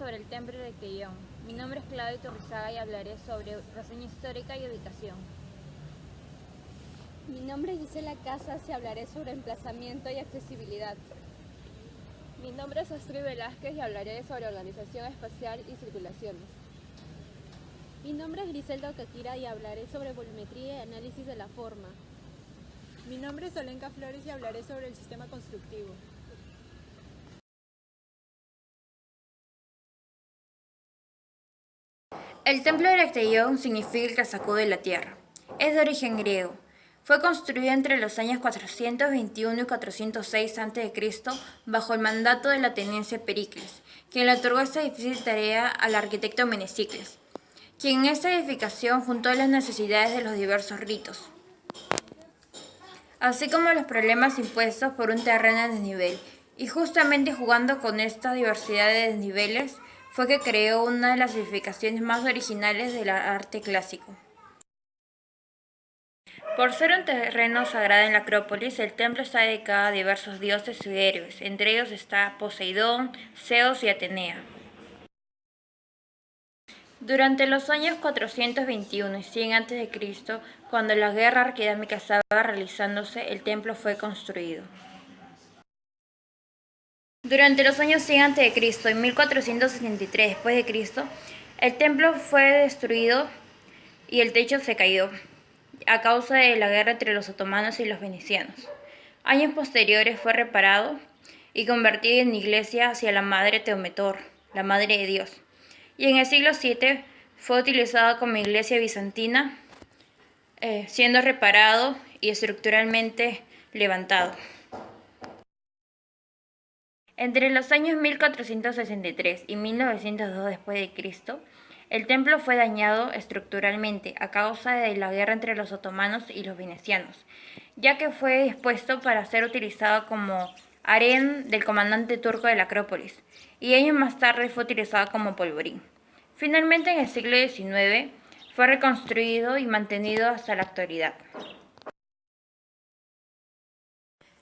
sobre el templo de Quellón. Mi nombre es Claudio Torrizaga y hablaré sobre reseña histórica y ubicación. Mi nombre es Gisela Casas y hablaré sobre emplazamiento y accesibilidad. Mi nombre es Astrid Velázquez y hablaré sobre organización espacial y circulaciones. Mi nombre es Griselda Ocaquira y hablaré sobre volumetría y análisis de la forma. Mi nombre es Olenka Flores y hablaré sobre el sistema constructivo. El templo de Heracleión significa el que sacude la tierra. Es de origen griego. Fue construido entre los años 421 y 406 a.C. bajo el mandato del ateniense Pericles, quien le otorgó esta difícil tarea al arquitecto Menesicles, quien en esta edificación juntó las necesidades de los diversos ritos, así como los problemas impuestos por un terreno en desnivel, y justamente jugando con esta diversidad de desniveles fue que creó una de las edificaciones más originales del arte clásico. Por ser un terreno sagrado en la Acrópolis, el templo está dedicado a diversos dioses y héroes, entre ellos está Poseidón, Zeus y Atenea. Durante los años 421 y 100 a.C., cuando la guerra arquidámica estaba realizándose, el templo fue construido. Durante los años 100 a.C. y 1463 d.C., el templo fue destruido y el techo se cayó a causa de la guerra entre los otomanos y los venecianos. Años posteriores fue reparado y convertido en iglesia hacia la Madre Teometor, la Madre de Dios, y en el siglo VII fue utilizado como iglesia bizantina, siendo reparado y estructuralmente levantado. Entre los años 1463 y 1902 d.C., el templo fue dañado estructuralmente a causa de la guerra entre los otomanos y los venecianos, ya que fue dispuesto para ser utilizado como harén del comandante turco de la Acrópolis, y años más tarde fue utilizado como polvorín. Finalmente, en el siglo XIX, fue reconstruido y mantenido hasta la actualidad.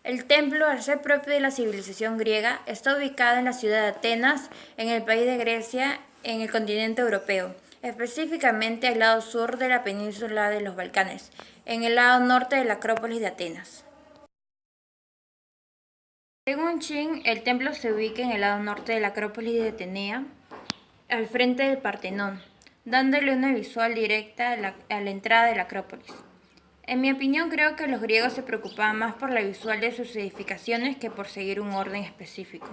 El templo, al ser propio de la civilización griega, está ubicado en la ciudad de Atenas, en el país de Grecia, en el continente europeo, específicamente al lado sur de la península de los Balcanes, en el lado norte de la Acrópolis de Atenas. Según Chin, el templo se ubica en el lado norte de la Acrópolis de Atenea, al frente del Partenón, dándole una visual directa a la entrada de la Acrópolis. En mi opinión, creo que los griegos se preocupaban más por la visual de sus edificaciones que por seguir un orden específico.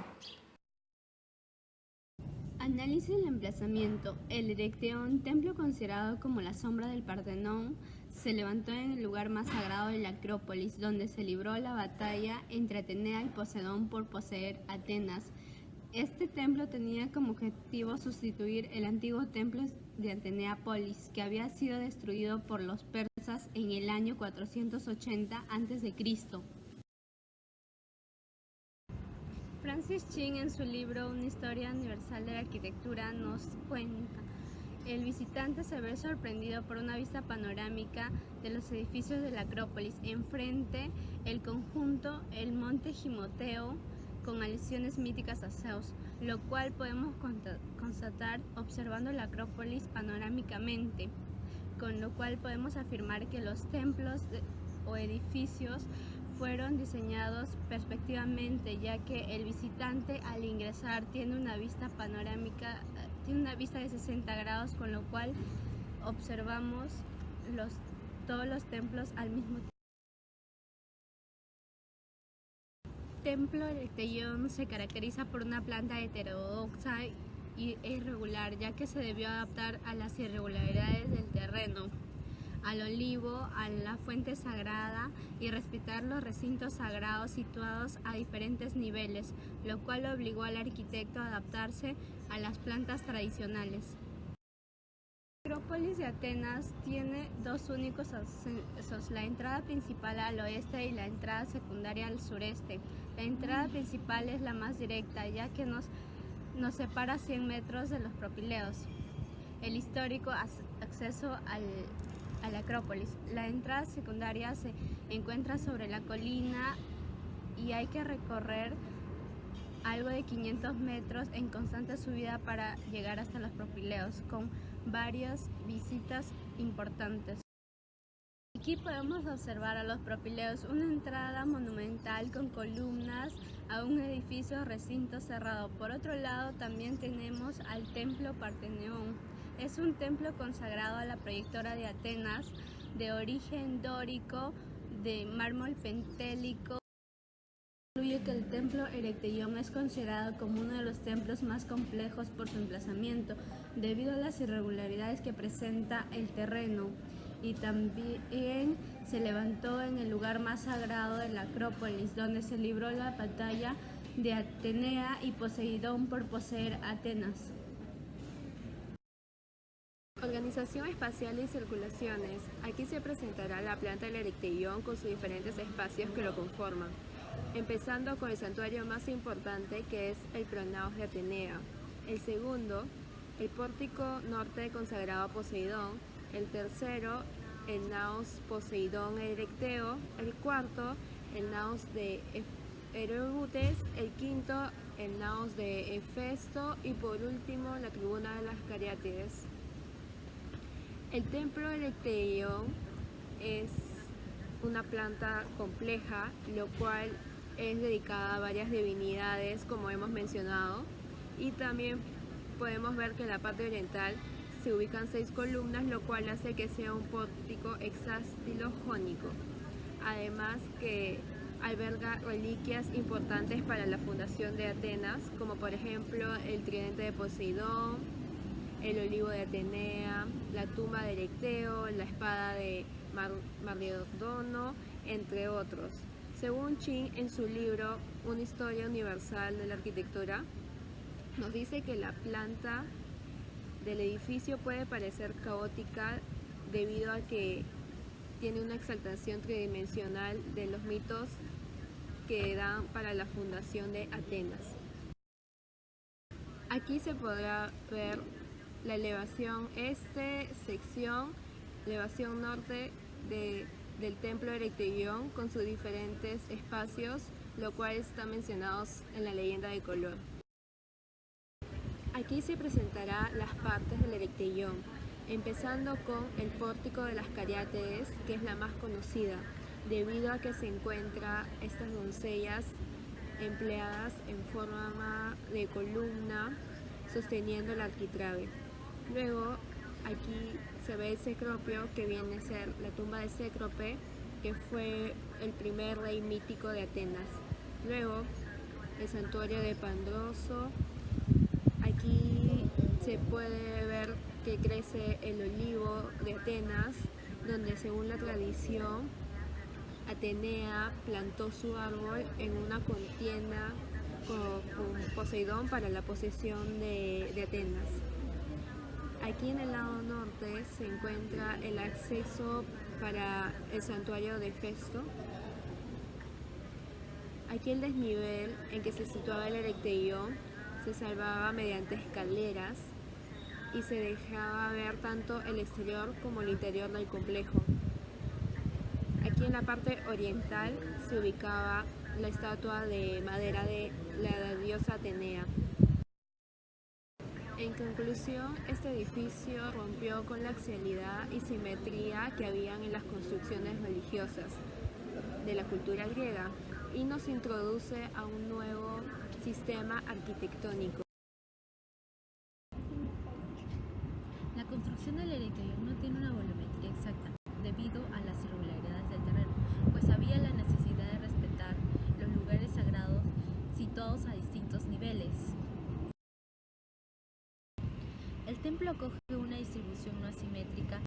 Análisis del emplazamiento. El Heracleión, templo considerado como la sombra del Partenón, se levantó en el lugar más sagrado de la Acrópolis, donde se libró la batalla entre Atenea y Poseidón por poseer Atenas. Este templo tenía como objetivo sustituir el antiguo templo de Atenápolis, que había sido destruido por los persas en el año 480 a.C. Francis Chin, en su libro Una historia universal de la arquitectura, nos cuenta: el visitante se ve sorprendido por una vista panorámica de los edificios de la Acrópolis. Enfrente, el conjunto, el monte Gimoteo, con alusiones míticas a Zeus, lo cual podemos constatar observando la Acrópolis panorámicamente, con lo cual podemos afirmar que los templos o edificios fueron diseñados perspectivamente, ya que el visitante al ingresar tiene una vista panorámica, tiene una vista de 60 grados, con lo cual observamos todos los templos al mismo tiempo. El templo de Heracleión se caracteriza por una planta heterodoxa e irregular, ya que se debió adaptar a las irregularidades del terreno, al olivo, a la fuente sagrada y respetar los recintos sagrados situados a diferentes niveles, lo cual obligó al arquitecto a adaptarse a las plantas tradicionales. La Acrópolis de Atenas tiene dos únicos accesos, la entrada principal al oeste y la entrada secundaria al sureste. La entrada principal es la más directa, ya que nos separa 100 metros de los propileos. El histórico acceso a la Acrópolis. La entrada secundaria se encuentra sobre la colina y hay que recorrer algo de 500 metros en constante subida para llegar hasta los propileos, con varias visitas importantes. Aquí podemos observar a los propileos una entrada monumental con columnas a un edificio recinto cerrado. Por otro lado también tenemos al templo Partenón. Es un templo consagrado a la proyectora de Atenas, de origen dórico, de mármol pentélico. Incluye que el templo Erecteion es considerado como uno de los templos más complejos por su emplazamiento, debido a las irregularidades que presenta el terreno, y también se levantó en el lugar más sagrado de la Acrópolis, donde se libró la batalla de Atenea y Poseidón por poseer Atenas. Organización espacial y circulaciones. Aquí se presentará la planta del Erecteion con sus diferentes espacios que lo conforman, empezando con el santuario más importante, que es el Pronaos de Atenea; el segundo, el pórtico norte consagrado a Poseidón; el tercero, el Naos Poseidón Erecteo; el cuarto, el Naos de Ereoutes; el quinto, el Naos de Hefesto; y por último, la tribuna de las Cariátides. El templo Erecteion es una planta compleja, lo cual es dedicada a varias divinidades, como hemos mencionado, y también podemos ver que en la parte oriental se ubican 6 columnas, lo cual hace que sea un pórtico hexástilo jónico. Además que alberga reliquias importantes para la fundación de Atenas, como por ejemplo el tridente de Poseidón, el olivo de Atenea, la tumba de Erecteo, la espada de Mariodono, entre otros. Según Chin, en su libro Una historia universal de la arquitectura, nos dice que la planta del edificio puede parecer caótica debido a que tiene una exaltación tridimensional de los mitos que dan para la fundación de Atenas. Aquí se podrá ver la elevación este, sección, elevación norte del templo Erecteion con sus diferentes espacios, lo cual está mencionado en la leyenda de color. Aquí se presentará las partes del Erecteion, empezando con el pórtico de las Cariátides, que es la más conocida, debido a que se encuentran estas doncellas empleadas en forma de columna sosteniendo el arquitrabe. Luego aquí se ve el Cecropio, que viene a ser la tumba de Cécrope, que fue el primer rey mítico de Atenas. Luego el santuario de Pandroso. Aquí se puede ver que crece el olivo de Atenas, donde según la tradición Atenea plantó su árbol en una contienda con Poseidón para la posesión de Atenas. Aquí en el lado norte se encuentra el acceso para el santuario de Hefesto. Aquí el desnivel en que se situaba el Erecteion se salvaba mediante escaleras y se dejaba ver tanto el exterior como el interior del complejo. Aquí en la parte oriental se ubicaba la estatua de madera de la diosa Atenea. En conclusión, este edificio rompió con la axialidad y simetría que habían en las construcciones religiosas de la cultura griega y nos introduce a un nuevo sistema arquitectónico. La construcción del Erecteion no tiene una volumetría exacta debido a las irregularidades del terreno, pues había la necesidad de respetar los lugares sagrados situados a distintos niveles. El templo acoge una distribución no asimétrica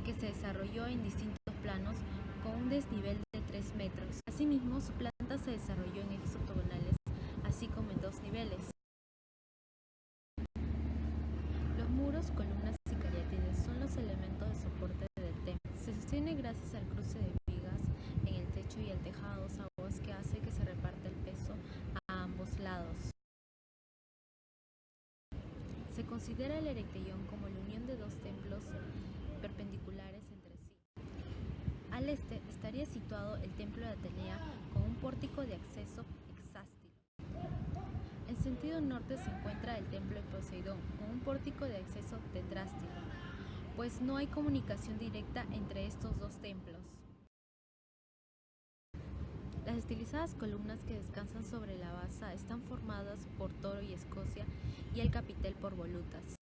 que se desarrolló en distintos planos con un desnivel de 3 metros. Asimismo, su planta se desarrolló en ejes octogonales, así como en 2 niveles. Los muros, columnas y cariátides son los elementos de soporte del templo. Se sostiene gracias al cruce de vigas en el techo y el tejado a 2 aguas que hace que se reparta el peso a ambos lados. Se considera el Erecteion como la unión de 2 templos perpendiculares entre sí. Al este estaría situado el templo de Atenea con un pórtico de acceso hexástilo. En sentido norte se encuentra el templo de Poseidón, con un pórtico de acceso tetrástico, pues no hay comunicación directa entre estos dos templos. Las estilizadas columnas que descansan sobre la basa están formadas por toro y escocia y el capitel por volutas.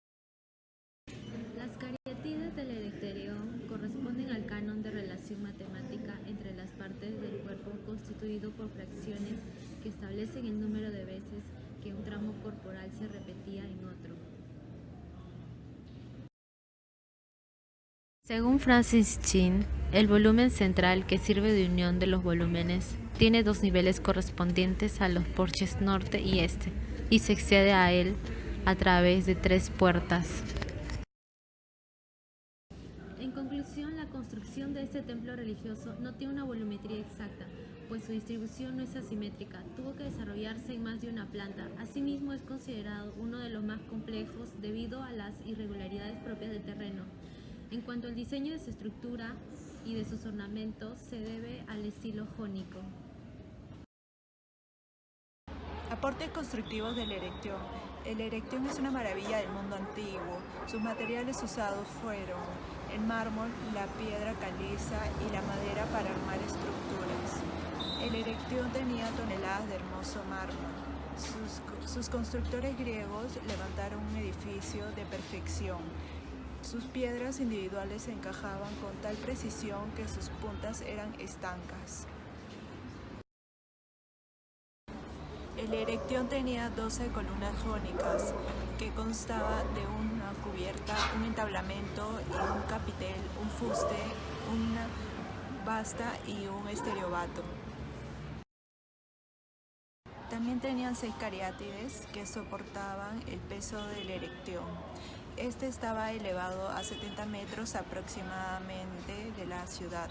Las cariátides del Erecterión corresponden al canon de relación matemática entre las partes del cuerpo constituido por fracciones que establecen el número de veces que un tramo corporal se repetía en otro. Según Francis Chin, el volumen central, que sirve de unión de los volúmenes, tiene dos niveles correspondientes a los porches norte y este, y se accede a él a través de 3 puertas. En conclusión, la construcción de este templo religioso no tiene una volumetría exacta, pues su distribución no es asimétrica, tuvo que desarrollarse en más de una planta. Asimismo, es considerado uno de los más complejos debido a las irregularidades propias del terreno. En cuanto al diseño de su estructura y de sus ornamentos, se debe al estilo jónico. Aportes constructivos del Erectión. El Erectión es una maravilla del mundo antiguo. Sus materiales usados fueron el mármol, la piedra caliza y la madera para armar estructuras. El Erectión tenía toneladas de hermoso mármol. Sus constructores griegos levantaron un edificio de perfección. Sus piedras individuales se encajaban con tal precisión que sus puntas eran estancas. El Erectión tenía 12 columnas jónicas, que constaba de una cubierta, un entablamento y un capitel, un fuste, una basta y un estereobato. También tenían 6 cariátides que soportaban el peso del Erectión. Este estaba elevado a 70 metros aproximadamente de la ciudad.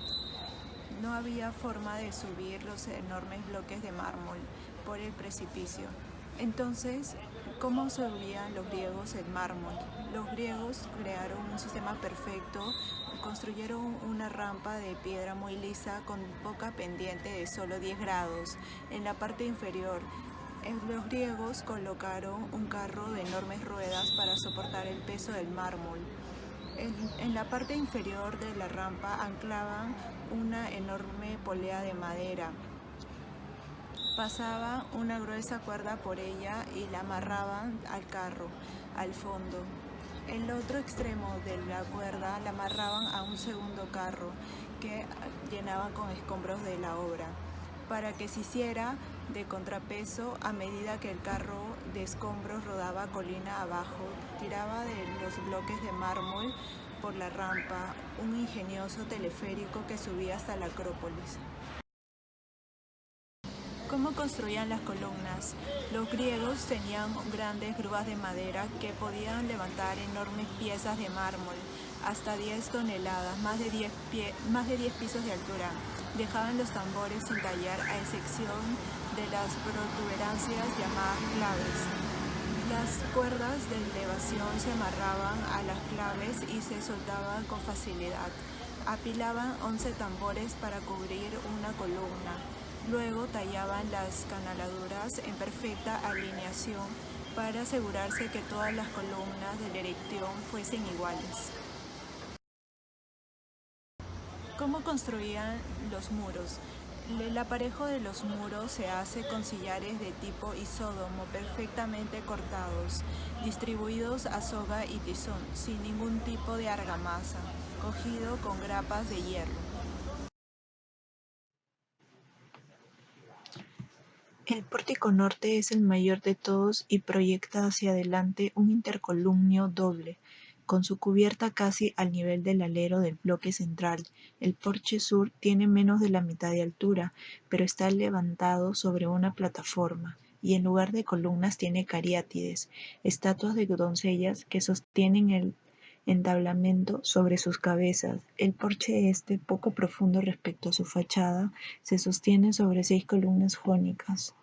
No había forma de subir los enormes bloques de mármol por el precipicio. Entonces, ¿cómo subían los griegos el mármol? Los griegos crearon un sistema perfecto, construyeron una rampa de piedra muy lisa con poca pendiente de solo 10 grados. En la parte inferior, los griegos colocaron un carro de enormes ruedas para soportar el peso del mármol. En la parte inferior de la rampa anclaban una enorme polea de madera. Pasaban una gruesa cuerda por ella y la amarraban al carro, al fondo. En el otro extremo de la cuerda la amarraban a un segundo carro que llenaban con escombros de la obra, para que se hiciera de contrapeso a medida que el carro de escombros rodaba colina abajo, tiraba de los bloques de mármol por la rampa, un ingenioso teleférico que subía hasta la Acrópolis. ¿Cómo construían las columnas? Los griegos tenían grandes grúas de madera que podían levantar enormes piezas de mármol, hasta 10 toneladas, más de 10 pisos de altura. Dejaban los tambores sin tallar, a excepción de las protuberancias llamadas claves. Las cuerdas de elevación se amarraban a las claves y se soltaban con facilidad. Apilaban 11 tambores para cubrir una columna. Luego tallaban las canaladuras en perfecta alineación para asegurarse que todas las columnas del Erectión fuesen iguales. ¿Cómo construían los muros? El aparejo de los muros se hace con sillares de tipo isódomo perfectamente cortados, distribuidos a soga y tizón, sin ningún tipo de argamasa, cogido con grapas de hierro. El pórtico norte es el mayor de todos y proyecta hacia adelante un intercolumnio doble, con su cubierta casi al nivel del alero del bloque central. El porche sur tiene menos de la mitad de altura, pero está levantado sobre una plataforma, y en lugar de columnas tiene cariátides, estatuas de doncellas que sostienen el entablamento sobre sus cabezas. El porche este, poco profundo respecto a su fachada, se sostiene sobre 6 columnas jónicas.